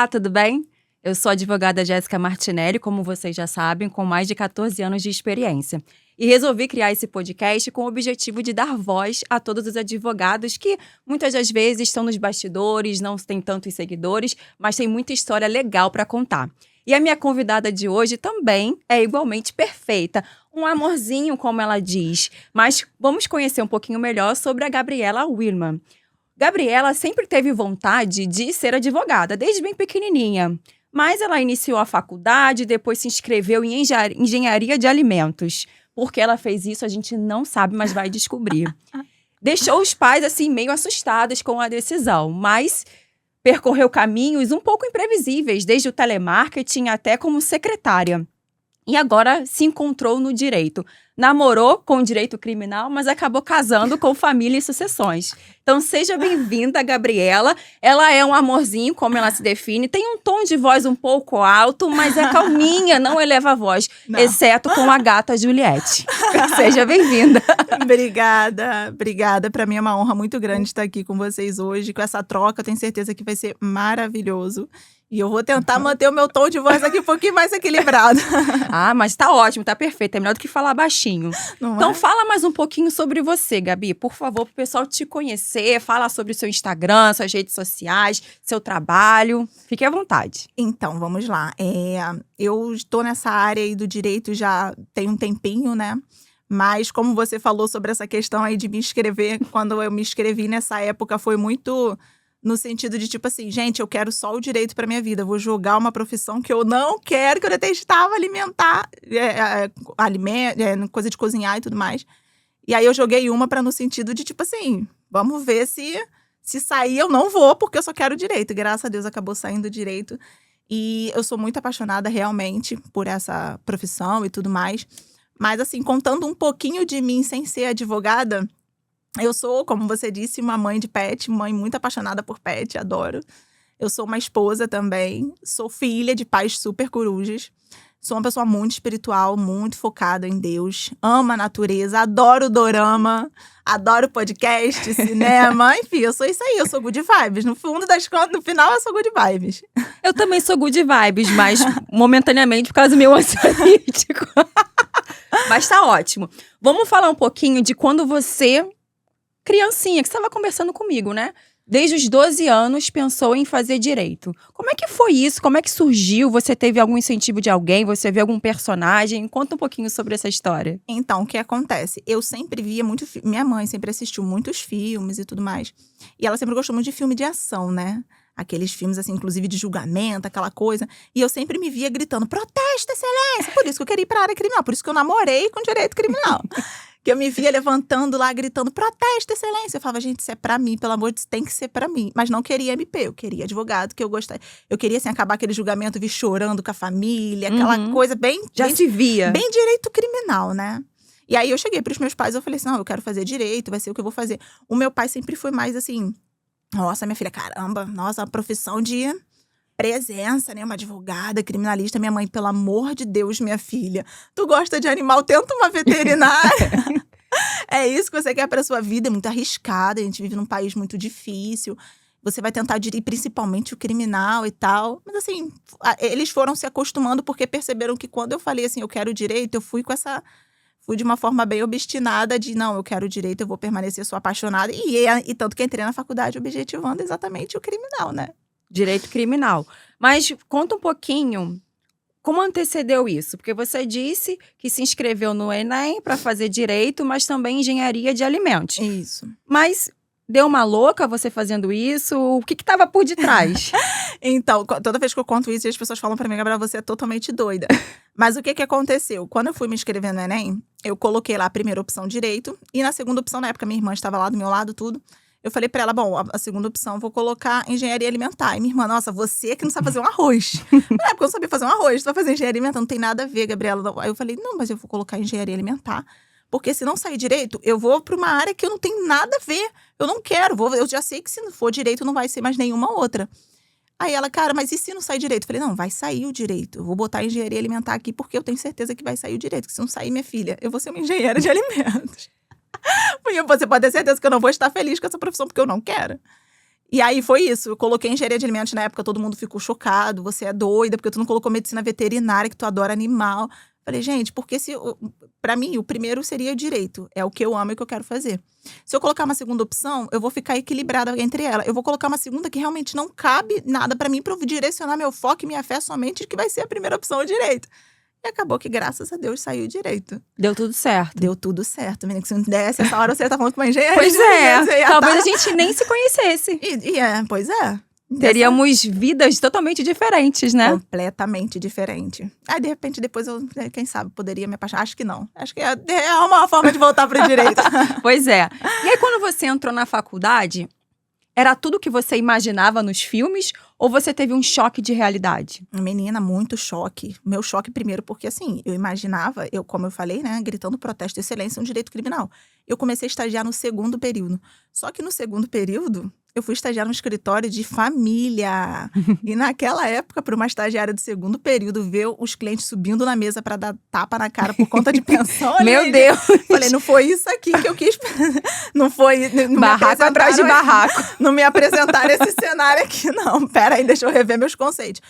Olá, tudo bem? Eu sou a advogada Jéssica Martinelli, como vocês já sabem, com mais de 14 anos de experiência. E resolvi criar esse podcast com o objetivo de dar voz a todos os advogados que muitas das vezes estão nos bastidores, não têm tantos seguidores, mas tem muita história legal para contar. E a minha convidada de hoje também é igualmente perfeita. Um amorzinho, como ela diz. Mas vamos conhecer um pouquinho melhor sobre a Gabriela Wirman. Gabriela sempre teve vontade de ser advogada, desde bem pequenininha. Mas ela iniciou a faculdade, depois se inscreveu em engenharia de alimentos. Por que ela fez isso, a gente não sabe, mas vai descobrir. Deixou os pais, assim, meio assustados com a decisão, mas percorreu caminhos um pouco imprevisíveis, desde o telemarketing até como secretária. E agora se encontrou no direito. Namorou com direito criminal, mas acabou casando com família e sucessões. Então, seja bem-vinda, Gabriela. Ela é um amorzinho, como ela se define. Tem um tom de voz um pouco alto, mas é calminha, não eleva a voz. Não. Exceto com a gata Juliette. Seja bem-vinda. Obrigada. Para mim é uma honra muito grande estar aqui com vocês hoje. Com essa troca, eu tenho certeza que vai ser maravilhoso. E eu vou tentar manter o meu tom de voz aqui um pouquinho mais equilibrado. Ah, mas tá ótimo, tá perfeito. É melhor do que falar baixinho. Então fala mais um pouquinho sobre você, Gabi. Por favor, pro pessoal te conhecer. Fala sobre o seu Instagram, suas redes sociais, seu trabalho. Fique à vontade. Então, vamos lá. Eu estou nessa área aí do direito já tem um tempinho, né? Mas como você falou sobre essa questão aí de me inscrever, quando eu me inscrevi nessa época foi muito no sentido de tipo assim, gente, eu quero só o direito pra minha vida. Eu vou jogar uma profissão que eu não quero, que eu detestava coisa de cozinhar e tudo mais. E aí eu joguei uma pra no sentido de tipo assim, vamos ver se sair eu não vou, porque eu só quero direito. Graças a Deus acabou saindo direito. E eu sou muito apaixonada realmente por essa profissão e tudo mais. Mas assim, contando um pouquinho de mim sem ser advogada, eu sou, como você disse, uma mãe de pet, mãe muito apaixonada por pet, adoro. Eu sou uma esposa também, sou filha de pais super corujas. Sou uma pessoa muito espiritual, muito focada em Deus. Amo a natureza, adoro dorama, adoro podcast, cinema. Enfim, eu sou isso aí, eu sou good vibes. No fundo das contas, no final, eu sou good vibes. Eu também sou good vibes, mas momentaneamente por causa do meu ansiolítico. Mas tá ótimo. Vamos falar um pouquinho de quando você, criancinha, que você estava conversando comigo, né? Desde os 12 anos, pensou em fazer direito. Como é que foi isso? Como é que surgiu? Você teve algum incentivo de alguém? Você viu algum personagem? Conta um pouquinho sobre essa história. Então, o que acontece? Eu sempre via muito… Minha mãe sempre assistiu muitos filmes e tudo mais. E ela sempre gostou muito de filme de ação, né? Aqueles filmes, assim, inclusive de julgamento, aquela coisa. E eu sempre me via gritando, protesto, excelência! Por isso que eu queria ir pra área criminal. Por isso que eu namorei com direito criminal. Que eu me via levantando lá, gritando, protesto, excelência. Eu falava, gente, isso é pra mim, pelo amor de Deus, tem que ser pra mim. Mas não queria MP, eu queria advogado, que eu gostava. Eu queria, assim, acabar aquele julgamento, vir chorando com a família, aquela coisa bem… Se via. Bem direito criminal, né? E aí eu cheguei pros meus pais, eu falei assim, não, eu quero fazer direito, vai ser o que eu vou fazer. O meu pai sempre foi mais assim, nossa, minha filha, caramba, nossa, uma profissão de presença, né? Uma advogada, criminalista. Minha mãe, pelo amor de Deus, minha filha, tu gosta de animal, tenta uma veterinária. É isso que você quer pra sua vida, é muito arriscado. A gente vive num país muito difícil. Você vai tentar dirigir principalmente o criminal e tal. Mas assim, eles foram se acostumando porque perceberam que quando eu falei assim, eu quero direito, eu fui de uma forma bem obstinada de, não, eu quero direito, eu vou permanecer, sou apaixonada. E tanto que entrei na faculdade objetivando exatamente o criminal, né? Direito criminal. Mas conta um pouquinho, como antecedeu isso? Porque você disse que se inscreveu no Enem para fazer direito, mas também engenharia de alimentos. Isso. Mas deu uma louca você fazendo isso? O que estava por detrás? Então, toda vez que eu conto isso, as pessoas falam pra mim, Gabriela, você é totalmente doida. Mas o que aconteceu? Quando eu fui me inscrever no Enem, eu coloquei lá a primeira opção direito. E na segunda opção, na época, minha irmã estava lá do meu lado, tudo. Eu falei pra ela, bom, a segunda opção eu vou colocar engenharia alimentar. E minha irmã, nossa, você que não sabe fazer um arroz. Na época eu não sabia fazer um arroz, tu vai fazer engenharia alimentar, não tem nada a ver, Gabriela. Aí eu falei, não, mas eu vou colocar engenharia alimentar. Porque se não sair direito, eu vou pra uma área que eu não tenho nada a ver. Eu não quero, eu já sei que se não for direito não vai ser mais nenhuma outra. Aí ela, cara, mas e se não sair direito? Eu falei, não, vai sair o direito. Eu vou botar engenharia alimentar aqui porque eu tenho certeza que vai sair o direito. Que se não sair, minha filha, eu vou ser uma engenheira de alimentos. Você pode ter certeza que eu não vou estar feliz com essa profissão porque eu não quero. E aí foi isso, eu coloquei engenharia de alimentos na época, todo mundo ficou chocado, você é doida, porque tu não colocou medicina veterinária, que tu adora animal. Falei, gente, porque pra mim, o primeiro seria direito, é o que eu amo e o que eu quero fazer. Se eu colocar uma segunda opção, eu vou ficar equilibrada entre ela. Eu vou colocar uma segunda que realmente não cabe nada pra mim, pra eu direcionar meu foco e minha fé somente de que vai ser a primeira opção, o direito. E acabou que, graças a Deus, saiu direito. Deu tudo certo. Deu tudo certo, menina. Que se não desse, essa hora você tá falando com uma engenheira. Pois é, talvez a gente nem se conhecesse. Pois é. Teríamos vidas totalmente diferentes, né? Completamente diferente. Aí, de repente, depois eu, quem sabe, poderia me apaixonar. Acho que não. Acho que é uma forma de voltar pro direito. Pois é. E aí, quando você entrou na faculdade, era tudo que você imaginava nos filmes? Ou você teve um choque de realidade? Menina, muito choque. Meu choque primeiro porque, assim, eu imaginava, como eu falei, né, gritando protesto de excelência, um direito criminal. Eu comecei a estagiar no segundo período. Só que no segundo período, eu fui estagiar no escritório de família. E naquela época, para uma estagiária do segundo período, ver os clientes subindo na mesa para dar tapa na cara por conta de pensão. Meu Deus! Falei, não foi isso aqui que eu quis. Não foi. Não barraco atrás de barraco. Não me apresentaram esse cenário aqui, não. Pera aí, deixa eu rever meus conceitos.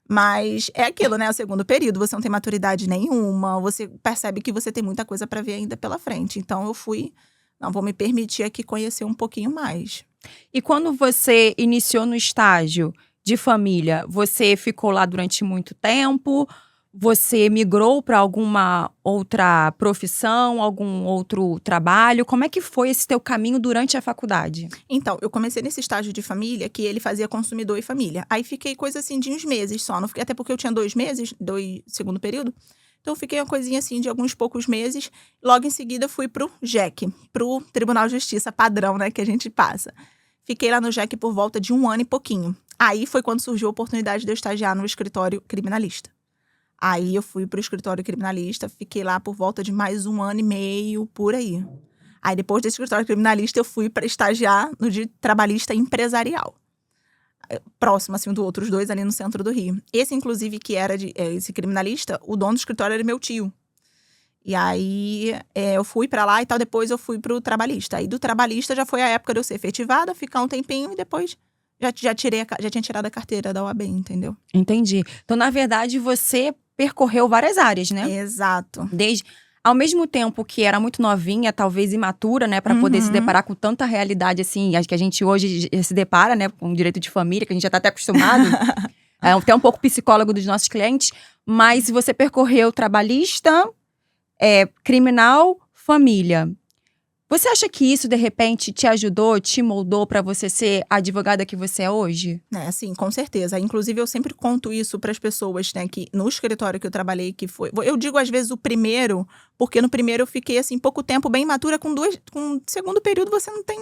Mas é aquilo, né? O segundo período, você não tem maturidade nenhuma, você percebe que você tem muita coisa para ver ainda pela frente. Então eu fui, não, vou me permitir aqui conhecer um pouquinho mais. E quando você iniciou no estágio de família, você ficou lá durante muito tempo? Você migrou para alguma outra profissão, algum outro trabalho? Como é que foi esse teu caminho durante a faculdade? Então, eu comecei nesse estágio de família, que ele fazia consumidor e família. Aí fiquei coisa assim de uns meses só, não fiquei, até porque eu tinha 2 meses, segundo período. Então, fiquei uma coisinha assim de alguns poucos meses. Logo em seguida, fui pro JEC, pro Tribunal de Justiça padrão, né, que a gente passa. Fiquei lá no JEC por volta de 1 ano e pouquinho. Aí foi quando surgiu a oportunidade de eu estagiar no escritório criminalista. Aí eu fui pro escritório criminalista, fiquei lá por volta de mais 1 ano e meio, por aí. Aí depois desse escritório criminalista, eu fui para estagiar no de trabalhista empresarial. Próximo, assim, do outro, os dois ali no centro do Rio. Esse, inclusive, que era esse criminalista, o dono do escritório era meu tio. E aí eu fui pra lá e tal, depois eu fui pro trabalhista. Aí do trabalhista já foi a época de eu ser efetivada, ficar um tempinho e depois já tinha tirado a carteira da OAB, entendeu? Entendi. Então, na verdade, você percorreu várias áreas, né? Exato. Ao mesmo tempo que era muito novinha, talvez imatura, né, para poder se deparar com tanta realidade assim, acho que a gente hoje se depara, né, com o direito de família, que a gente já tá até acostumado. É até um pouco psicólogo dos nossos clientes, mas você percorreu trabalhista, criminal, família. Você acha que isso, de repente, te ajudou, te moldou para você ser a advogada que você é hoje? Sim, com certeza. Inclusive, eu sempre conto isso para as pessoas, né, que no escritório que eu trabalhei, que foi... Eu digo, às vezes, o primeiro, porque no primeiro eu fiquei, assim, pouco tempo, bem imatura, com segundo período você não tem...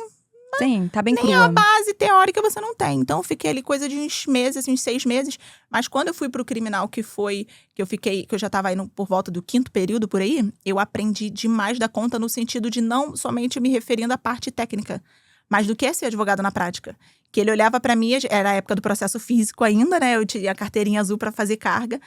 Sim, tá bem nem crua. a base teórica você não tem. Então, eu fiquei ali coisa de uns meses, assim, uns 6 meses. Mas quando eu fui pro criminal, que eu já tava indo por volta do 5º período, por aí, eu aprendi demais da conta no sentido de não somente me referindo à parte técnica, mas do que é ser advogado na prática. Que ele olhava pra mim, era a época do processo físico ainda, né? Eu tinha a carteirinha azul pra fazer carga.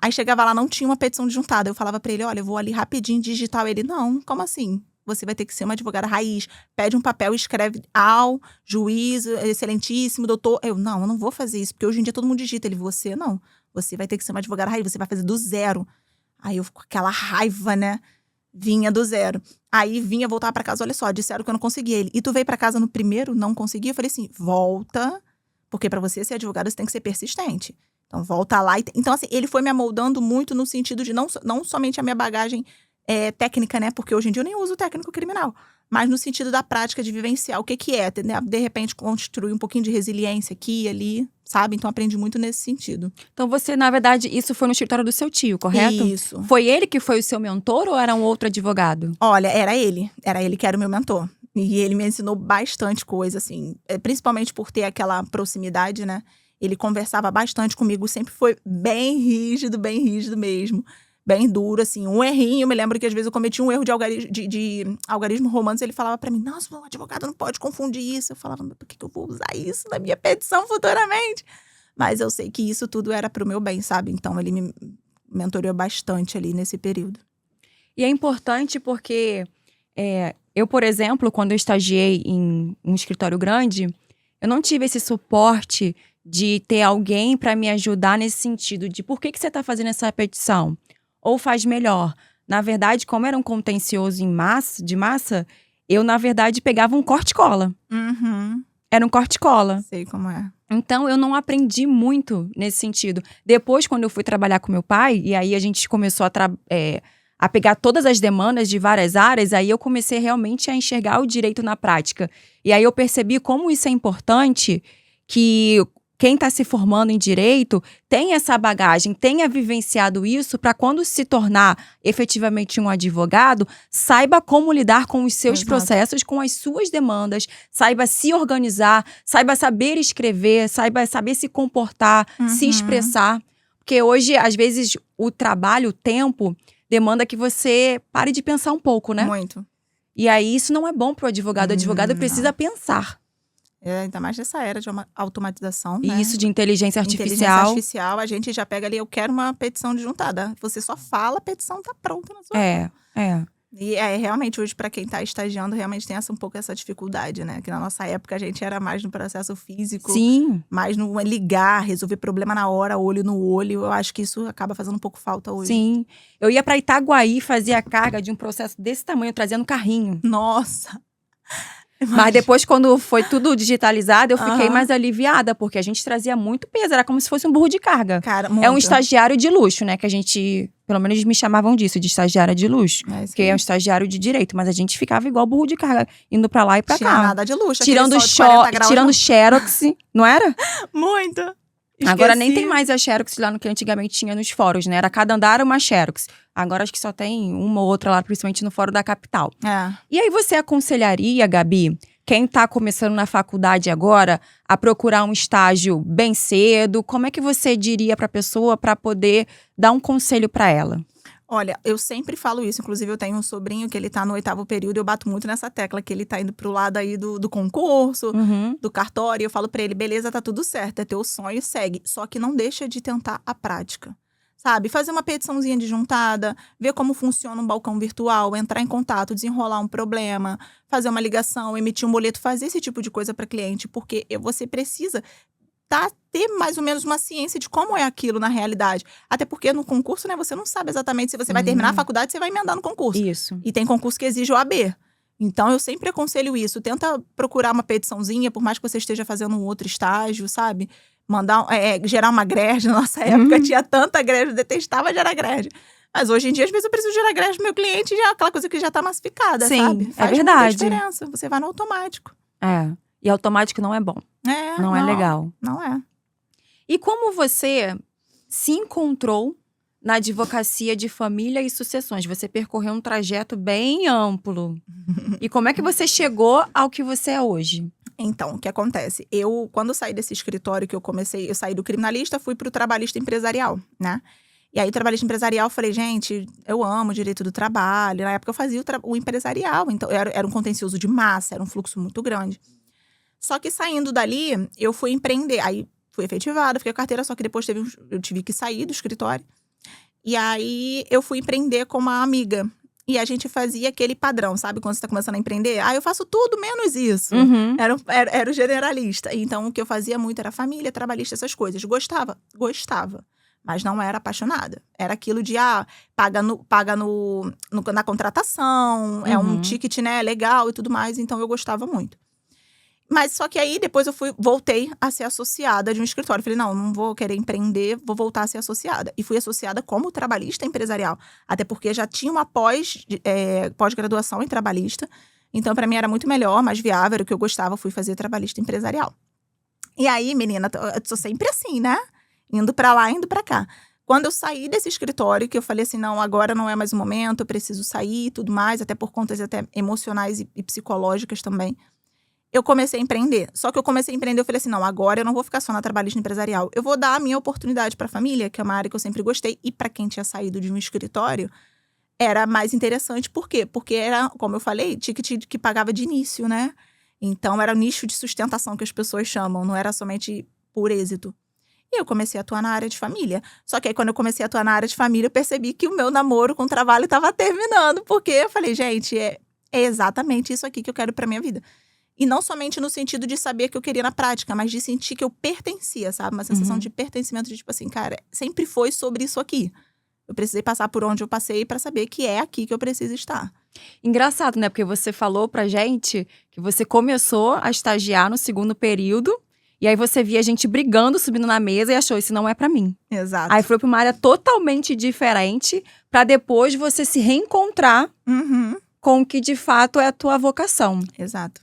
Aí chegava lá, não tinha uma petição disjuntada. Eu falava pra ele, olha, eu vou ali rapidinho digitar. Ele, não, como assim? Você vai ter que ser uma advogada raiz. Pede um papel e escreve ao juiz, excelentíssimo, doutor. Eu não vou fazer isso, porque hoje em dia todo mundo digita. Ele, você não. Você vai ter que ser uma advogada raiz, você vai fazer do zero. Aí eu, com aquela raiva, né? Vinha do zero. Aí voltava pra casa, olha só, disseram que eu não conseguia. Ele, e tu veio pra casa no primeiro, não conseguia? Eu falei assim, volta, porque pra você ser advogada você tem que ser persistente. Então volta lá. Então assim, ele foi me amoldando muito no sentido de não somente a minha bagagem técnica, né? Porque hoje em dia eu nem uso técnico criminal. Mas no sentido da prática de vivenciar o que é, né? De repente, construir um pouquinho de resiliência aqui e ali, sabe? Então, aprendi muito nesse sentido. Então, você, na verdade, isso foi no escritório do seu tio, correto? Isso. Foi ele que foi o seu mentor ou era um outro advogado? Olha, era ele. Era ele que era o meu mentor. E ele me ensinou bastante coisa, assim. Principalmente por ter aquela proximidade, né? Ele conversava bastante comigo. Sempre foi bem rígido mesmo. Bem duro, assim, um errinho. Eu me lembro que às vezes eu cometi um erro de algarismo romano. Ele falava pra mim, nossa, o advogado não pode confundir isso. Eu falava, mas por que eu vou usar isso na minha petição futuramente? Mas eu sei que isso tudo era pro meu bem, sabe? Então ele me mentoreou bastante ali nesse período. E é importante porque eu, por exemplo, quando eu estagiei em um escritório grande, Eu não tive esse suporte de ter alguém para me ajudar nesse sentido de por que você está fazendo essa petição? Ou faz melhor. Na verdade, como era um contencioso de massa, eu, na verdade, pegava um corte-cola. Uhum. Era um corte-cola. Sei como é. Então, eu não aprendi muito nesse sentido. Depois, quando eu fui trabalhar com meu pai, e aí a gente começou a pegar todas as demandas de várias áreas, aí eu comecei realmente a enxergar o direito na prática. E aí eu percebi como isso é importante, que quem está se formando em direito tem essa bagagem, tenha vivenciado isso para quando se tornar efetivamente um advogado, saiba como lidar com os seus Exato. processos, com as suas demandas, saiba se organizar, saiba saber escrever, saiba saber se comportar, se expressar. Porque hoje, às vezes, o trabalho, o tempo, demanda que você pare de pensar um pouco, né? Muito. E aí, isso não é bom para o advogado. O advogado Não. precisa pensar. Ainda mais nessa era de uma automatização, E né? isso de inteligência Inteligência artificial. artificial, a gente já pega ali, eu quero uma petição de juntada. Você só fala, a petição tá pronta na sua mão. E realmente, hoje, para quem tá estagiando, realmente tem um pouco essa dificuldade, né? Que na nossa época, a gente era mais no processo físico. Sim. Mais no ligar, resolver problema na hora, olho no olho. Eu acho que isso acaba fazendo um pouco falta hoje. Sim. Eu ia para Itaguaí fazer a carga de um processo desse tamanho, trazendo carrinho. Nossa! Mas depois, quando foi tudo digitalizado, eu fiquei Aham. mais aliviada, porque a gente trazia muito peso, era como se fosse um burro de carga. Cara, É um muito. estagiário de luxo, né? Que a gente, pelo menos me chamavam disso, de estagiária de luxo. É isso Porque aí. é um estagiário de direito, mas a gente ficava igual burro de carga, indo pra lá e pra Tinha cá. nada de luxo. Tirando, aquele sol de 40 graus, tirando xerox, não era? Muito. Agora nem Esqueci. tem mais a xerox lá no que antigamente tinha nos fóruns, né? Era cada andar uma xerox. Agora acho que só tem uma ou outra lá, principalmente no fórum da capital. É. E aí você aconselharia, Gabi, quem tá começando na faculdade agora, a procurar um estágio bem cedo? Como é que você diria pra pessoa para poder dar um conselho pra ela? Olha, eu sempre falo isso. Inclusive, eu tenho um sobrinho que ele tá no 8º período. Eu bato muito nessa tecla, que ele tá indo pro lado aí do concurso, Uhum. do cartório. Eu falo pra ele, beleza, tá tudo certo. É teu sonho, segue. Só que não deixa de tentar a prática. Sabe? Fazer uma petiçãozinha de juntada, ver como funciona um balcão virtual, entrar em contato, desenrolar um problema, fazer uma ligação, emitir um boleto, fazer esse tipo de coisa para cliente, porque você precisa ter mais ou menos uma ciência de como é aquilo na realidade. Até porque no concurso, né, você não sabe exatamente se você vai terminar a faculdade, você vai emendar no concurso. Isso. E tem concurso que exige OAB. Então, eu sempre aconselho isso. Tenta procurar uma petiçãozinha, por mais que você esteja fazendo um outro estágio, sabe? Gerar uma grade. Na nossa época, tinha tanta grade, eu detestava gerar grade. Mas hoje em dia, às vezes, eu preciso gerar grade pro meu cliente e já aquela coisa que já tá massificada, Sim, sabe? é Faz verdade. muita diferença. Você vai no automático. É. E automático não é bom. Não é legal. Não é. E como você se encontrou na advocacia de família e sucessões? Você percorreu um trajeto bem amplo. E como é que você chegou ao que você é hoje? Então, o que acontece? Quando eu saí desse escritório que eu saí do criminalista, fui pro trabalhista empresarial, né? E aí, o trabalhista empresarial, eu falei, gente, eu amo o direito do trabalho. Na época, eu fazia o empresarial. Então, era um contencioso de massa, era um fluxo muito grande. Só que saindo dali, eu fui empreender. Aí, fui efetivada, fiquei com a carteira, só que depois eu tive que sair do escritório. E aí, eu fui empreender com uma amiga. E a gente fazia aquele padrão, sabe? Quando você tá começando a empreender. Eu faço tudo menos isso. Uhum. Era o generalista. Então, o que eu fazia muito era família, trabalhista, essas coisas. Gostava. Mas não era apaixonada. Era aquilo de, paga na contratação, é um ticket, né, legal e tudo mais. Então, eu gostava muito. Mas só que aí, depois voltei a ser associada de um escritório. Falei, não vou querer empreender, vou voltar a ser associada. E fui associada como trabalhista empresarial. Até porque já tinha uma pós-graduação em trabalhista. Então, para mim, era muito melhor, mais viável, era o que eu gostava. Fui fazer trabalhista empresarial. E aí, menina, eu sou sempre assim, né? Indo pra lá, indo pra cá. Quando eu saí desse escritório, que eu falei assim, não, agora não é mais o momento, eu preciso sair e tudo mais, até por contas até emocionais e psicológicas também. Eu comecei a empreender. Só que eu comecei a empreender, eu falei assim, não, agora eu não vou ficar só na trabalhista empresarial. Eu vou dar a minha oportunidade pra família, que é uma área que eu sempre gostei. E pra quem tinha saído de um escritório, era mais interessante. Por quê? Porque era, como eu falei, ticket que pagava de início, né? Então, era o nicho de sustentação que as pessoas chamam. Não era somente por êxito. E eu comecei a atuar na área de família. Só que aí, quando eu comecei a atuar na área de família, eu percebi que o meu namoro com o trabalho estava terminando. Porque eu falei, gente, é exatamente isso aqui que eu quero pra minha vida. E não somente no sentido de saber que eu queria na prática, mas de sentir que eu pertencia, sabe? Uma sensação de pertencimento, de tipo assim, cara, sempre foi sobre isso aqui. Eu precisei passar por onde eu passei pra saber que é aqui que eu preciso estar. Engraçado, né? Porque você falou pra gente que você começou a estagiar no segundo período. E aí você via a gente brigando, subindo na mesa e achou, isso não é pra mim. Exato. Aí foi pra uma área totalmente diferente, pra depois você se reencontrar com o que de fato é a tua vocação. Exato.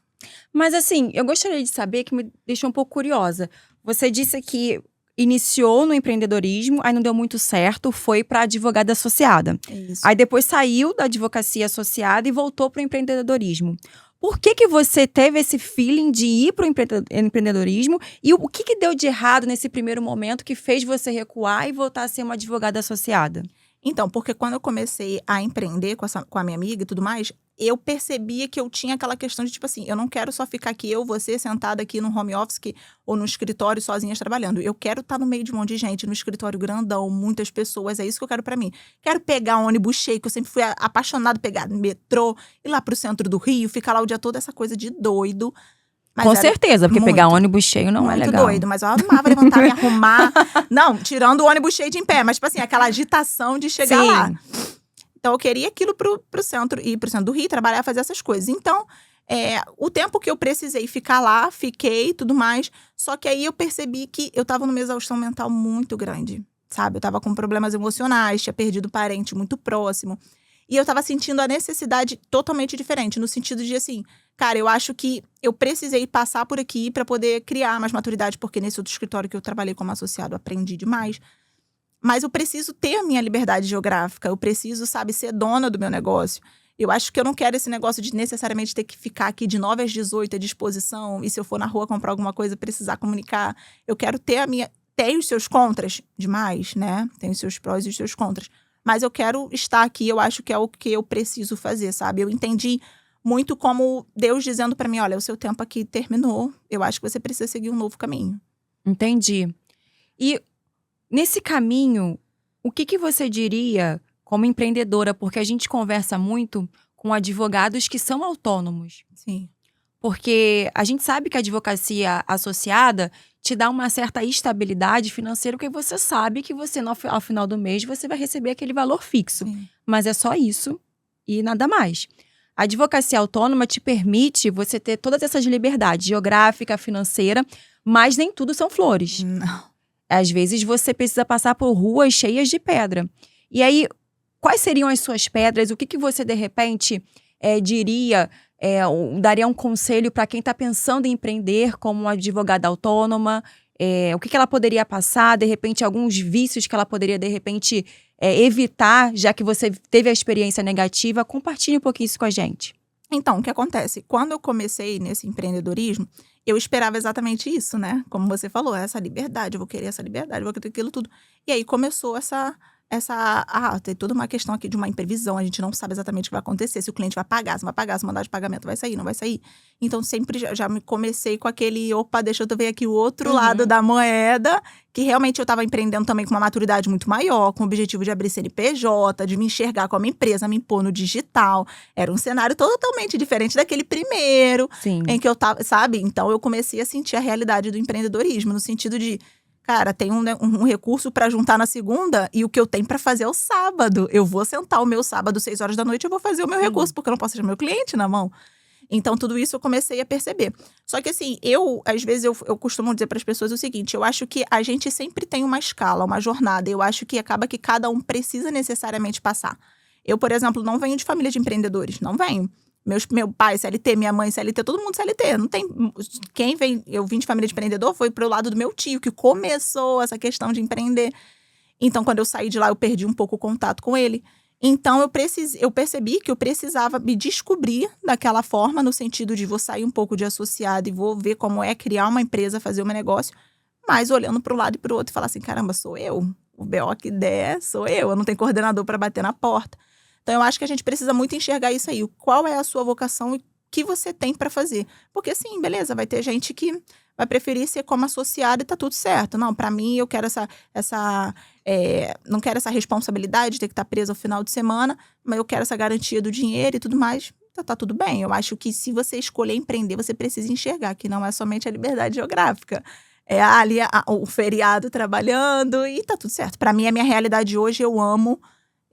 Mas assim, eu gostaria de saber, que me deixou um pouco curiosa. Você disse que iniciou no empreendedorismo, aí não deu muito certo, foi para advogada associada. Isso. Aí depois saiu da advocacia associada e voltou para o empreendedorismo. Por que você teve esse feeling de ir para o empreendedorismo? E o que deu de errado nesse primeiro momento que fez você recuar e voltar a ser uma advogada associada? Então, porque quando eu comecei a empreender com a minha amiga e tudo mais, eu percebia que eu tinha aquela questão de, tipo assim, eu não quero só ficar aqui, você, sentada aqui no home office ou no escritório sozinhas trabalhando. Eu quero estar no meio de um monte de gente, no escritório grandão, muitas pessoas, é isso que eu quero pra mim. Quero pegar ônibus cheio, que eu sempre fui apaixonada por pegar metrô, ir lá pro centro do Rio, ficar lá o dia todo, essa coisa de doido. Mas com certeza, porque pegar ônibus cheio não é legal. Muito doido, mas eu amava levantar, me arrumar. Não, tirando o ônibus cheio de em pé, mas tipo assim, aquela agitação de chegar lá. Então eu queria aquilo pro centro, ir pro centro do Rio, trabalhar, fazer essas coisas. Então, o tempo que eu precisei ficar lá, fiquei e tudo mais. Só que aí eu percebi que eu tava numa exaustão mental muito grande, sabe? Eu tava com problemas emocionais, tinha perdido um parente muito próximo. E eu tava sentindo a necessidade totalmente diferente, no sentido de assim, cara, eu acho que eu precisei passar por aqui pra poder criar mais maturidade, porque nesse outro escritório que eu trabalhei como associado, eu aprendi demais. Mas eu preciso ter a minha liberdade geográfica, eu preciso, sabe, ser dona do meu negócio. Eu acho que eu não quero esse negócio de necessariamente ter que ficar aqui de 9 às 18 à disposição, e se eu for na rua comprar alguma coisa, precisar comunicar. Eu quero ter a minha... Tem os seus contras demais, né? Tem os seus prós e os seus contras. Mas eu quero estar aqui, eu acho que é o que eu preciso fazer, sabe? Eu entendi muito como Deus dizendo pra mim, olha, o seu tempo aqui terminou, eu acho que você precisa seguir um novo caminho. Entendi. E nesse caminho, o que você diria como empreendedora? Porque a gente conversa muito com advogados que são autônomos. Sim. Porque a gente sabe que a advocacia associada te dá uma certa estabilidade financeira, porque você sabe que você, ao final do mês, você vai receber aquele valor fixo. Sim. Mas é só isso e nada mais. A advocacia autônoma te permite você ter todas essas liberdades, geográfica, financeira, mas nem tudo são flores. Não. Às vezes você precisa passar por ruas cheias de pedra. E aí, quais seriam as suas pedras? O que você, de repente, diria... daria um conselho para quem está pensando em empreender como uma advogada autônoma, o que ela poderia passar, de repente, alguns vícios que ela poderia, de repente, evitar, já que você teve a experiência negativa. Compartilhe um pouquinho isso com a gente. Então, o que acontece? Quando eu comecei nesse empreendedorismo, eu esperava exatamente isso, né? Como você falou, essa liberdade, eu vou querer essa liberdade, eu vou querer aquilo tudo. E aí começou tem toda uma questão aqui de uma imprevisão, a gente não sabe exatamente o que vai acontecer, se o cliente vai pagar, se não vai pagar, se o mandado de pagamento vai sair, não vai sair. Então, sempre já me comecei com aquele, opa, deixa eu ver aqui o outro lado da moeda, que realmente eu tava empreendendo também com uma maturidade muito maior, com o objetivo de abrir CNPJ, de me enxergar como empresa, me impor no digital. Era um cenário totalmente diferente daquele primeiro, Sim. em que eu tava, sabe? Então, eu comecei a sentir a realidade do empreendedorismo, no sentido de, cara, tem um recurso pra juntar na segunda e o que eu tenho pra fazer é o sábado. Eu vou sentar o meu sábado, 6 horas da noite, eu vou fazer o meu recurso, porque eu não posso ter meu cliente na mão. Então, tudo isso eu comecei a perceber. Só que assim, às vezes, eu costumo dizer pras pessoas o seguinte, eu acho que a gente sempre tem uma escala, uma jornada. Eu acho que acaba que cada um precisa necessariamente passar. Eu, por exemplo, não venho de família de empreendedores, não venho. Meu pai CLT, minha mãe CLT, todo mundo CLT. Não tem. Eu vim de família de empreendedor, foi pro lado do meu tio, que começou essa questão de empreender. Então, quando eu saí de lá, eu perdi um pouco o contato com ele. Então, eu percebi que eu precisava me descobrir daquela forma, no sentido de vou sair um pouco de associado e vou ver como é criar uma empresa, fazer o meu negócio, mas olhando pro lado e pro outro e falar assim, caramba, sou eu. O BO que der, sou eu. Eu não tenho coordenador para bater na porta. Então, eu acho que a gente precisa muito enxergar isso aí. Qual é a sua vocação e o que você tem para fazer. Porque, sim, beleza, vai ter gente que vai preferir ser como associado e tá tudo certo. Não, para mim, eu quero não quero essa responsabilidade de ter que estar presa ao final de semana, mas eu quero essa garantia do dinheiro e tudo mais. tá tudo bem. Eu acho que se você escolher empreender, você precisa enxergar que não é somente a liberdade geográfica. É ali o feriado trabalhando e tá tudo certo. Pra mim, a minha realidade hoje, eu amo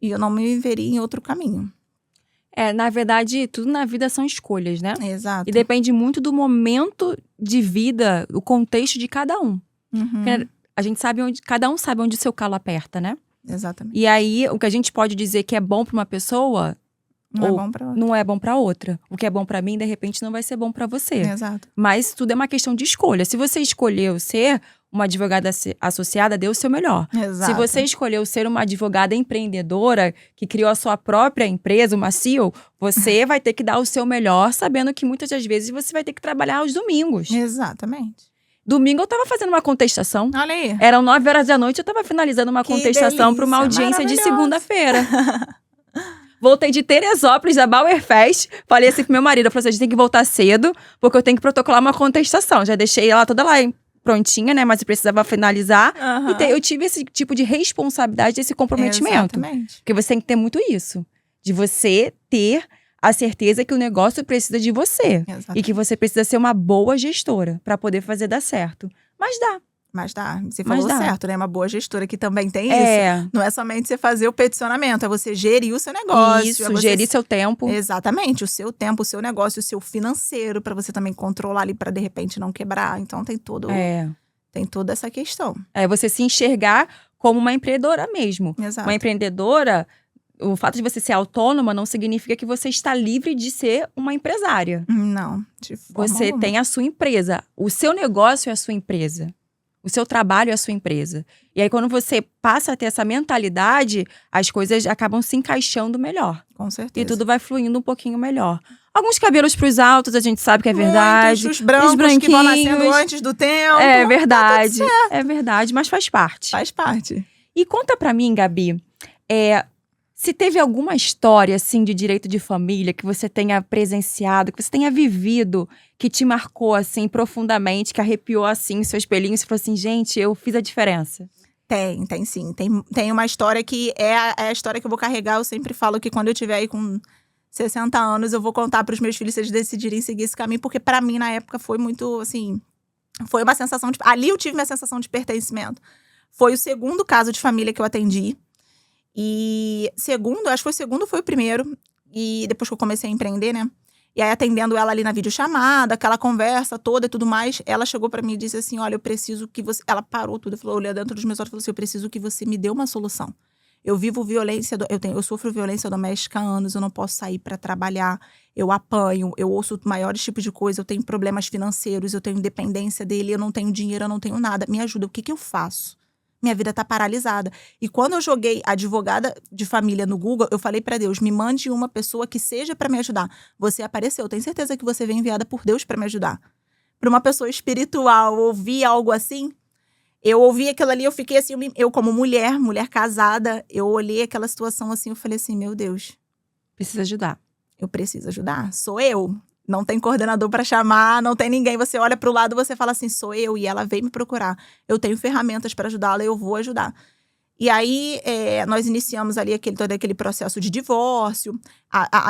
e eu não me veria em outro caminho. Na verdade, tudo na vida são escolhas, né? Exato. E depende muito do momento de vida, o contexto de cada um. Porque a gente sabe cada um sabe onde o seu calo aperta, né? Exatamente. E aí, o que a gente pode dizer que é bom pra uma pessoa, Não é bom pra outra. não é bom pra outra. O que é bom pra mim, de repente, não vai ser bom pra você. Exato. Mas tudo é uma questão de escolha. Se você escolheu ser uma advogada associada, dê o seu melhor. Exato. Se você escolheu ser uma advogada empreendedora, que criou a sua própria empresa, uma CEO, você vai ter que dar o seu melhor, sabendo que muitas das vezes você vai ter que trabalhar aos domingos. Exatamente. Domingo eu tava fazendo uma contestação. Olha aí. Eram 9 horas da noite, eu tava finalizando uma Que contestação para uma delícia, audiência de maravilhoso. segunda-feira. Voltei de Teresópolis, da Bauerfest. Falei assim pro meu marido, eu falei assim, a gente tem que voltar cedo, porque eu tenho que protocolar uma contestação. Já deixei ela toda lá prontinha, né? Mas eu precisava finalizar. Aham. E eu tive esse tipo de responsabilidade, esse comprometimento. Exatamente. Porque você tem que ter muito isso. De você ter a certeza que o negócio precisa de você. Exatamente. E que você precisa ser uma boa gestora para poder fazer dar certo. Mas dá. Mas dá. Você Mas falou dá. certo, né? Uma boa gestora que também tem isso. É. Não é somente você fazer o peticionamento, é você gerir o seu negócio. Isso, é você... gerir seu tempo. Exatamente, o seu tempo, o seu negócio, o seu financeiro, pra você também controlar ali, pra de repente não quebrar. Então tem toda essa questão. É você se enxergar como uma empreendedora mesmo. Exato. Uma empreendedora, o fato de você ser autônoma não significa que você está livre de ser uma empresária. Não, de forma Você alguma. tem a sua empresa. O seu negócio é a sua empresa. O seu trabalho é a sua empresa. E aí, quando você passa a ter essa mentalidade, as coisas acabam se encaixando melhor. Com certeza. E tudo vai fluindo um pouquinho melhor. Alguns cabelos pros altos, a gente sabe que é verdade. Muitos, os brancos que vão nascendo branquinhos. antes do tempo. É Tá verdade. tudo certo. É verdade, mas faz parte. Faz parte. E conta pra mim, Gabi, se teve alguma história, assim, de direito de família que você tenha presenciado, que você tenha vivido, que te marcou, assim, profundamente, que arrepiou, assim, seu espelhinho e você falou assim, gente, eu fiz a diferença. Tem sim. Tem uma história que é a história que eu vou carregar. Eu sempre falo que quando eu tiver aí com 60 anos, eu vou contar pros meus filhos se eles decidirem seguir esse caminho. Porque pra mim, na época, foi muito, assim... Foi uma sensação de... Ali eu tive minha sensação de pertencimento. Foi o segundo caso de família que eu atendi. E acho que foi o segundo, foi o primeiro. E depois que eu comecei a empreender, né? E aí, atendendo ela ali na videochamada, aquela conversa toda e tudo mais, ela chegou pra mim e disse assim, olha, eu preciso que você... Ela parou tudo, falou, olhou dentro dos meus olhos e falou assim, eu preciso que você me dê uma solução. Eu vivo violência, eu sofro violência doméstica há anos, eu não posso sair pra trabalhar, eu apanho, eu ouço maiores tipos de coisa, eu tenho problemas financeiros, eu tenho dependência dele, eu não tenho dinheiro, eu não tenho nada. Me ajuda, o que eu faço? Minha vida tá paralisada. E quando eu joguei advogada de família no Google, eu falei pra Deus, me mande uma pessoa que seja pra me ajudar. Você apareceu, eu tenho certeza que você veio enviada por Deus pra me ajudar. Pra uma pessoa espiritual ouvir algo assim, eu ouvi aquilo ali, eu fiquei assim, eu como mulher casada, eu olhei aquela situação assim, eu falei assim, meu Deus, Precisa ajudar. eu preciso ajudar, sou eu. Não tem coordenador pra chamar, não tem ninguém. Você olha pro lado, você fala assim, sou eu. E ela veio me procurar. Eu tenho ferramentas pra ajudá-la, eu vou ajudar. E aí, nós iniciamos ali todo aquele processo de divórcio.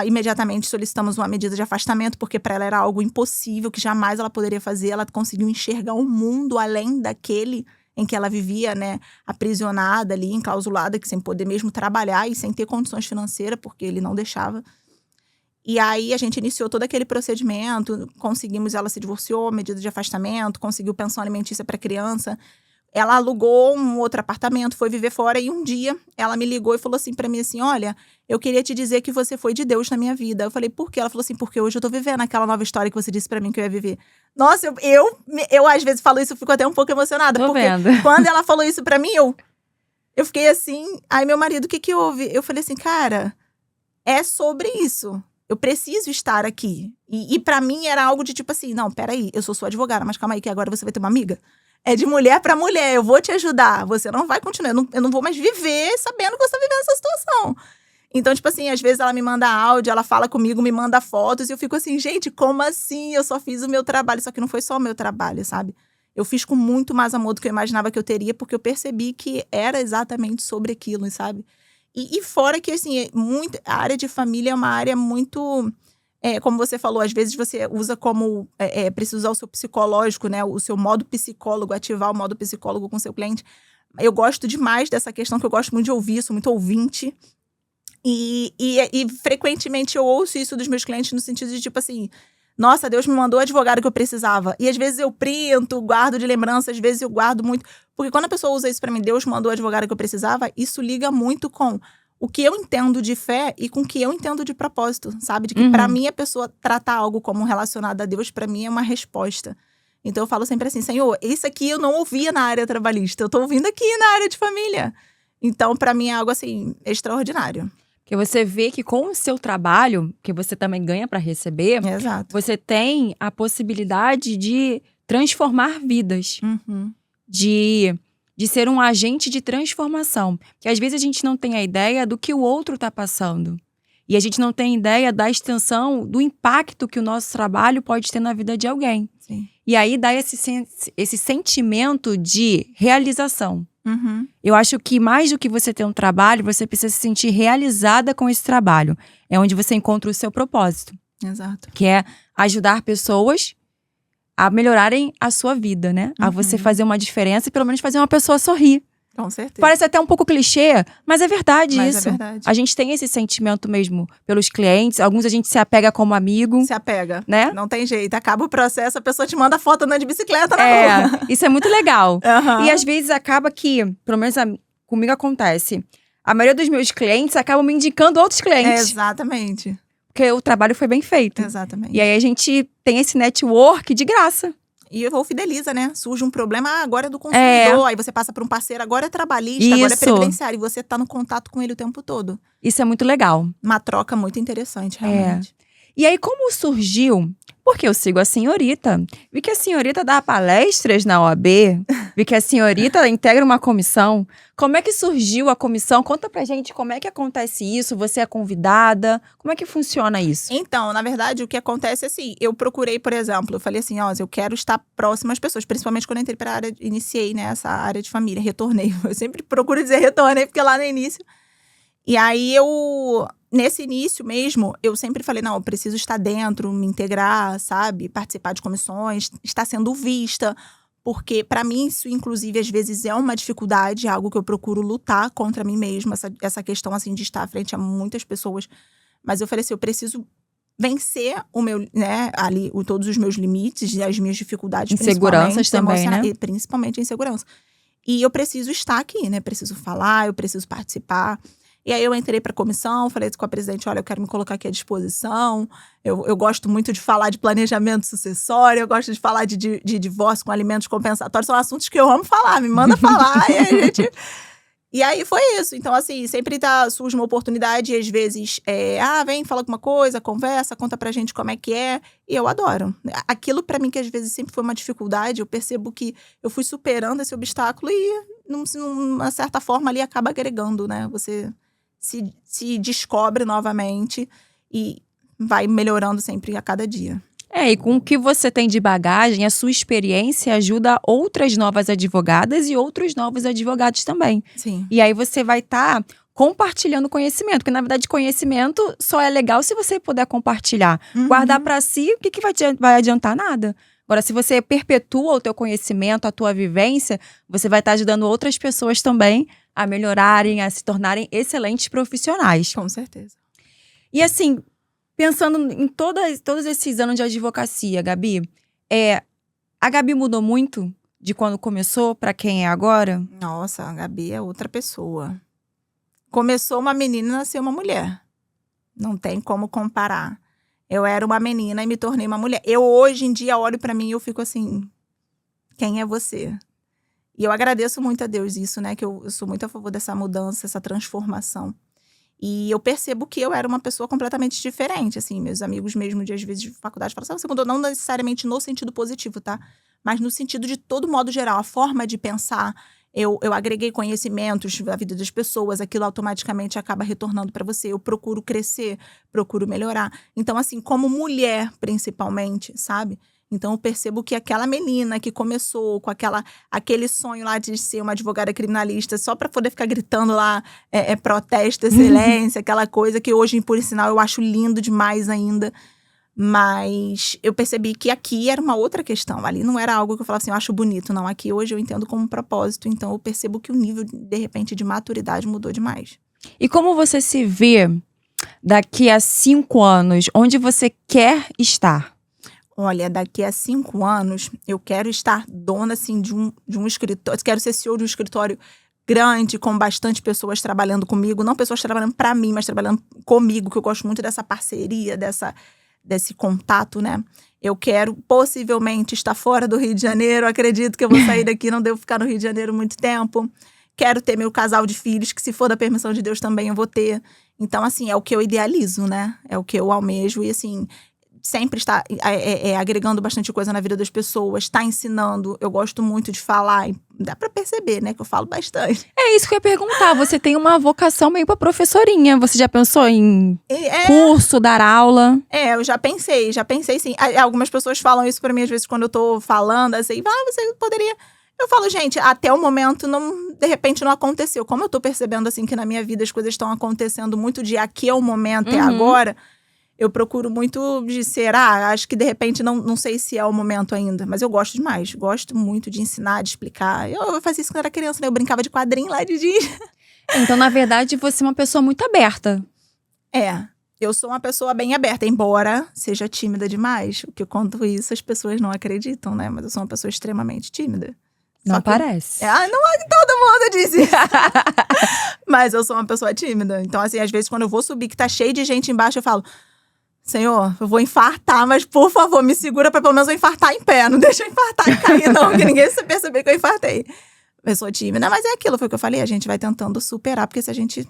Imediatamente solicitamos uma medida de afastamento, porque para ela era algo impossível, que jamais ela poderia fazer. Ela conseguiu enxergar um mundo além daquele em que ela vivia, né, aprisionada ali, enclausulada, que sem poder mesmo trabalhar e sem ter condições financeiras, porque ele não deixava. E aí, a gente iniciou todo aquele procedimento, conseguimos, ela se divorciou, medida de afastamento, conseguiu pensão alimentícia para criança. Ela alugou um outro apartamento, foi viver fora e um dia ela me ligou e falou assim para mim assim, olha, eu queria te dizer que você foi de Deus na minha vida. Eu falei, por quê? Ela falou assim, porque hoje eu tô vivendo aquela nova história que você disse para mim que eu ia viver. Nossa, eu às vezes falo isso, eu fico até um pouco emocionada. Tô porque vendo. quando ela falou isso para mim, eu fiquei assim, aí meu marido, o que houve? Eu falei assim, cara, é sobre isso. Eu preciso estar aqui. E pra mim era algo de tipo assim, não, peraí, eu sou sua advogada, mas calma aí que agora você vai ter uma amiga. É de mulher pra mulher, eu vou te ajudar. Você não vai continuar, eu não vou mais viver sabendo que você tá vivendo essa situação. Então, tipo assim, às vezes ela me manda áudio, ela fala comigo, me manda fotos, e eu fico assim, gente, como assim? Eu só fiz o meu trabalho, só que não foi só o meu trabalho, sabe? Eu fiz com muito mais amor do que eu imaginava que eu teria, porque eu percebi que era exatamente sobre aquilo, sabe? E fora que, assim, a área de família é uma área muito como você falou, às vezes você usa como… precisa usar o seu psicológico, né? O seu modo psicólogo, ativar o modo psicólogo com o seu cliente. Eu gosto demais dessa questão, que eu gosto muito de ouvir, sou muito ouvinte. E frequentemente eu ouço isso dos meus clientes no sentido de, tipo assim… Nossa, Deus me mandou o advogado que eu precisava. E às vezes eu printo, guardo de lembrança, às vezes eu guardo muito. Porque quando a pessoa usa isso pra mim, Deus mandou o advogado que eu precisava, isso liga muito com o que eu entendo de fé e com o que eu entendo de propósito, sabe? De que pra mim a pessoa tratar algo como relacionado a Deus, pra mim é uma resposta. Então eu falo sempre assim, Senhor, isso aqui eu não ouvia na área trabalhista, eu tô ouvindo aqui na área de família. Então pra mim é algo assim, extraordinário. Porque você vê que com o seu trabalho, que você também ganha para receber, Exato. você tem a possibilidade de transformar vidas. De ser um agente de transformação. Que às vezes a gente não tem a ideia do que o outro está passando. E a gente não tem ideia da extensão, do impacto que o nosso trabalho pode ter na vida de alguém. Sim. E aí dá esse sentimento de realização. Eu acho que mais do que você ter um trabalho, você precisa se sentir realizada com esse trabalho. É onde você encontra o seu propósito. Exato. Que é ajudar pessoas a melhorarem a sua vida, né? A você fazer uma diferença e pelo menos fazer uma pessoa sorrir. Com certeza. Parece até um pouco clichê, mas é verdade isso. É verdade. A gente tem esse sentimento mesmo pelos clientes. Alguns a gente se apega como amigo. Se apega. Né? Não tem jeito. Acaba o processo, a pessoa te manda foto andando de bicicleta na rua. Isso é muito legal. E às vezes acaba que, pelo menos comigo acontece, a maioria dos meus clientes acabam me indicando outros clientes. Exatamente. Porque o trabalho foi bem feito. Exatamente. E aí a gente tem esse network de graça. E o fideliza, né? Surge um problema, agora é do consumidor. Aí você passa para um parceiro, agora é trabalhista, agora é previdenciário. E você tá no contato com ele o tempo todo. Isso é muito legal. Uma troca muito interessante, realmente. E aí, como surgiu? Porque eu sigo a senhorita. Vi que a senhorita dá palestras na OAB. Vi que a senhorita integra uma comissão. Como é que surgiu a comissão? Conta pra gente como é que acontece isso. Você é convidada? Como é que funciona isso? Então, na verdade, o que acontece é assim, eu procurei, por exemplo, eu falei assim, eu quero estar próximo às pessoas, principalmente quando eu entrei pra área, iniciei, né, essa área de família, retornei. Eu sempre procuro dizer retornei, porque lá no início… E aí nesse início mesmo, eu sempre falei, não, eu preciso estar dentro, me integrar, sabe? Participar de comissões, estar sendo vista. Porque pra mim isso, inclusive, às vezes é uma dificuldade, algo que eu procuro lutar contra mim mesma. Essa questão, assim, de estar à frente a muitas pessoas. Mas eu falei assim, eu preciso vencer o meu, né, ali, todos os meus limites e as minhas dificuldades. Inseguranças também, né? Principalmente a insegurança. E eu preciso estar aqui, né? Preciso falar, eu preciso participar. E aí eu entrei pra comissão, falei com a presidente, olha, eu quero me colocar aqui à disposição. Eu gosto muito de falar de planejamento sucessório, eu gosto de falar de divórcio com alimentos compensatórios. São assuntos que eu amo falar, me manda falar. E a gente… E aí foi isso. Então, assim, sempre surge uma oportunidade e às vezes, vem, fala alguma coisa, conversa, conta pra gente como é que é. E eu adoro. Aquilo pra mim que às vezes sempre foi uma dificuldade, eu percebo que eu fui superando esse obstáculo e, numa certa forma, ali acaba agregando, né? Você se descobre novamente e vai melhorando sempre a cada dia. E com o que você tem de bagagem, a sua experiência ajuda outras novas advogadas e outros novos advogados também. Sim. E aí você vai estar compartilhando conhecimento, porque na verdade conhecimento só é legal se você puder compartilhar. Guardar pra si, o que vai adiantar? Nada. Agora, se você perpetua o teu conhecimento, a tua vivência, você vai estar ajudando outras pessoas também a melhorarem, a se tornarem excelentes profissionais. Com certeza. E assim, pensando em todos esses anos de advocacia, Gabi, a Gabi mudou muito de quando começou para quem é agora? Nossa, a Gabi é outra pessoa. Começou uma menina e nasceu uma mulher. Não tem como comparar. Eu era uma menina e me tornei uma mulher. Eu, hoje em dia, olho pra mim e eu fico assim… Quem é você? E eu agradeço muito a Deus isso, né? Que eu sou muito a favor dessa mudança, essa transformação. E eu percebo que eu era uma pessoa completamente diferente, assim. Meus amigos mesmo, às vezes, de faculdade, falam assim, você mudou não necessariamente no sentido positivo, tá? Mas no sentido de todo modo geral, a forma de pensar… Eu agreguei conhecimentos da vida das pessoas, aquilo automaticamente acaba retornando para você. Eu procuro crescer, procuro melhorar. Então, assim, como mulher, principalmente, sabe? Então, eu percebo que aquela menina que começou com aquele sonho lá de ser uma advogada criminalista só para poder ficar gritando lá, protesto, excelência, aquela coisa que hoje, por sinal, eu acho lindo demais ainda. Mas eu percebi que aqui era uma outra questão. Ali não era algo que eu falava assim, eu acho bonito. Não, aqui hoje eu entendo como propósito. Então eu percebo que o nível, de repente, de maturidade mudou demais. E como você se vê daqui a 5 anos? Onde você quer estar? Olha, daqui a 5 anos, eu quero estar dona, assim, de um escritório. Quero ser CEO de um escritório grande, com bastante pessoas trabalhando comigo. Não pessoas trabalhando pra mim, mas trabalhando comigo, que eu gosto muito dessa parceria, desse contato, né? Eu quero, possivelmente, estar fora do Rio de Janeiro. Acredito que eu vou sair daqui, não devo ficar no Rio de Janeiro muito tempo. Quero ter meu casal de filhos, que se for da permissão de Deus também eu vou ter. Então, assim, é o que eu idealizo, né? É o que eu almejo e, assim, sempre está agregando bastante coisa na vida das pessoas, está ensinando. Eu gosto muito de falar, dá pra perceber, né? Que eu falo bastante. É isso que eu ia perguntar. Você tem uma vocação meio pra professorinha. Você já pensou em curso, dar aula? Eu já pensei sim. Algumas pessoas falam isso pra mim, às vezes, quando eu tô falando, assim, você poderia... Eu falo, gente, até o momento, de repente, não aconteceu. Como eu tô percebendo, assim, que na minha vida as coisas estão acontecendo muito de aqui é o momento, é agora, eu procuro muito de ser, acho que de repente, não sei se é o momento ainda. Mas eu gosto demais, gosto muito de ensinar, de explicar. Eu fazia isso quando era criança, né? Eu brincava de quadrinho lá de dia. Então, na verdade, você é uma pessoa muito aberta. Eu sou uma pessoa bem aberta, embora seja tímida demais. O que eu conto isso, as pessoas não acreditam, né? Mas eu sou uma pessoa extremamente tímida. Não parece. Não é que todo mundo diz isso. Mas eu sou uma pessoa tímida. Então, assim, às vezes, quando eu vou subir, que tá cheio de gente embaixo, eu falo... Senhor, eu vou infartar, mas por favor, me segura pra pelo menos eu infartar em pé. Não deixa eu infartar e cair, não. Porque ninguém vai perceber que eu infartei. Eu sou tímida, mas é aquilo, foi o que eu falei. A gente vai tentando superar, porque se a gente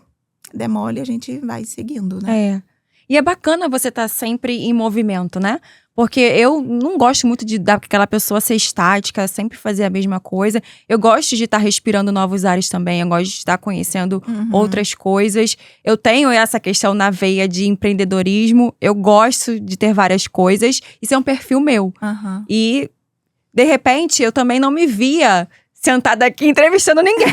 demole, a gente vai seguindo, né? E é bacana você estar sempre em movimento, né? Porque eu não gosto muito de dar aquela pessoa ser estática, sempre fazer a mesma coisa. Eu gosto de estar respirando novos ares também. Eu gosto de estar conhecendo outras coisas. Eu tenho essa questão na veia de empreendedorismo. Eu gosto de ter várias coisas. Isso é um perfil meu. E, de repente, eu também não me via sentada aqui entrevistando ninguém.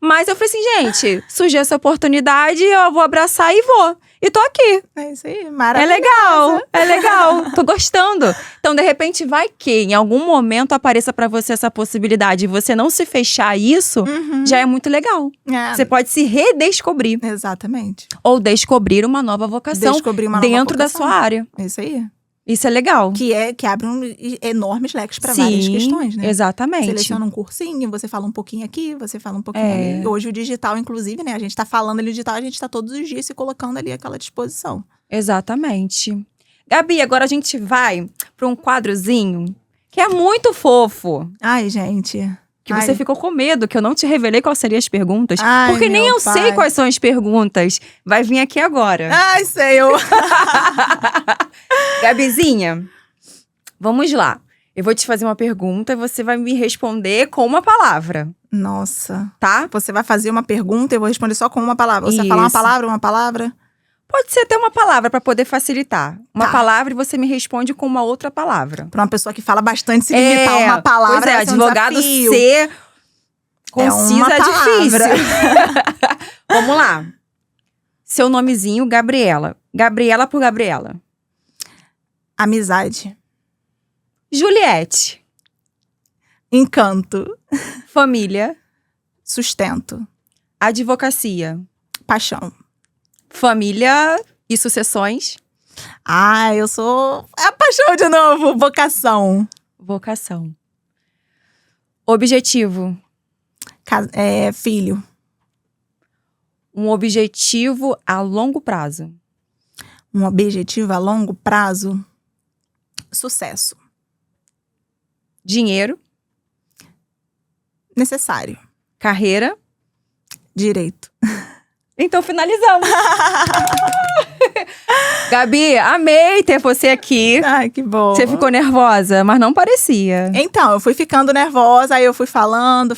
Mas eu falei assim, gente, surgiu essa oportunidade, eu vou abraçar e vou. E tô aqui. É isso aí, maravilhoso. É legal, tô gostando. Então, de repente, vai que em algum momento apareça pra você essa possibilidade e você não se fechar a isso, já é muito legal. Você pode se redescobrir. Exatamente. Ou descobrir uma nova vocação dentro da sua área. É isso aí. Isso é legal. Que abre enormes leques para várias questões, né? Exatamente. Seleciona um cursinho, você fala um pouquinho aqui, você fala um pouquinho ali. Hoje o digital, inclusive, né? A gente tá falando ali digital, a gente tá todos os dias se colocando ali àquela disposição. Exatamente. Gabi, agora a gente vai para um quadrozinho que é muito fofo. Ai, gente. Que você ficou com medo, que eu não te revelei quais seriam as perguntas. Ai, porque nem eu sei quais são as perguntas. Vai vir aqui agora. Ai, sei eu. Gabizinha, vamos lá. Eu vou te fazer uma pergunta e você vai me responder com uma palavra. Nossa. Tá? Você vai fazer uma pergunta e eu vou responder só com uma palavra. Você vai falar uma palavra? Pode ser até uma palavra para poder facilitar. Uma palavra e você me responde com uma outra palavra. Pra uma pessoa que fala bastante, se limitar uma palavra. Pois é, advogado ser concisa é difícil. Vamos lá. Seu nomezinho, Gabriela. Gabriela por Gabriela. Amizade. Juliette. Encanto. Família. Sustento. Advocacia. Paixão. Família e sucessões. Eu sou... É a paixão de novo. Vocação. Vocação. Objetivo. Filho. Um objetivo a longo prazo. Um objetivo a longo prazo. Sucesso. Dinheiro. Necessário. Carreira. Direito. Então finalizamos. Gabi, amei ter você aqui. Ai, que bom. Você ficou nervosa, mas não parecia. Então, eu fui ficando nervosa, aí eu fui falando,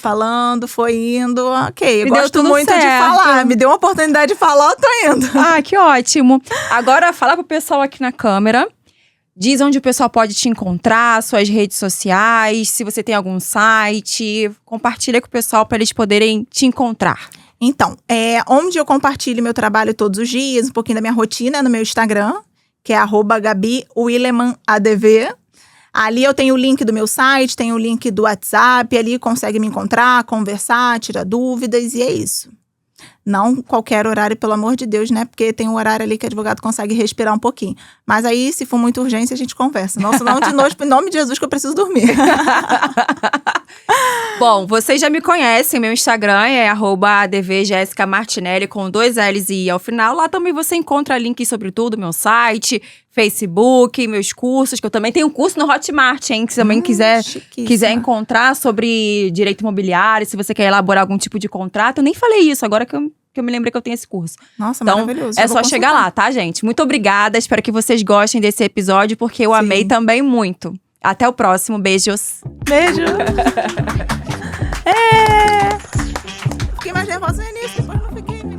foi indo. Ok, eu gosto muito de falar. Me deu uma oportunidade de falar, eu tô indo. Que ótimo. Agora, fala pro pessoal aqui na câmera. Diz onde o pessoal pode te encontrar, suas redes sociais, se você tem algum site. Compartilha com o pessoal para eles poderem te encontrar. Então, onde eu compartilho meu trabalho todos os dias, um pouquinho da minha rotina no meu Instagram, que é @GabiWillemanADV. Ali eu tenho o link do meu site, tenho o link do WhatsApp, ali consegue me encontrar, conversar, tirar dúvidas, e é isso. Não qualquer horário, pelo amor de Deus, né? Porque tem um horário ali que o advogado consegue respirar um pouquinho. Mas aí, se for muita urgência, a gente conversa. Nossa, não de noite, em nome de Jesus, que eu preciso dormir. Bom, vocês já me conhecem, meu Instagram é @advjessicamartinelli com 2 L's e I ao final. Lá também você encontra links sobre tudo, meu site, Facebook, meus cursos, que eu também tenho um curso no Hotmart, hein? Que se também quiser encontrar sobre direito imobiliário, se você quer elaborar algum tipo de contrato. Eu nem falei isso, agora que eu me lembrei que eu tenho esse curso. Nossa, então, maravilhoso. É só chegar lá, tá, gente? Muito obrigada, espero que vocês gostem desse episódio, porque eu amei também muito. Até o próximo, beijos. Beijo. Fiquei mais nervosa no início, depois não fiquei.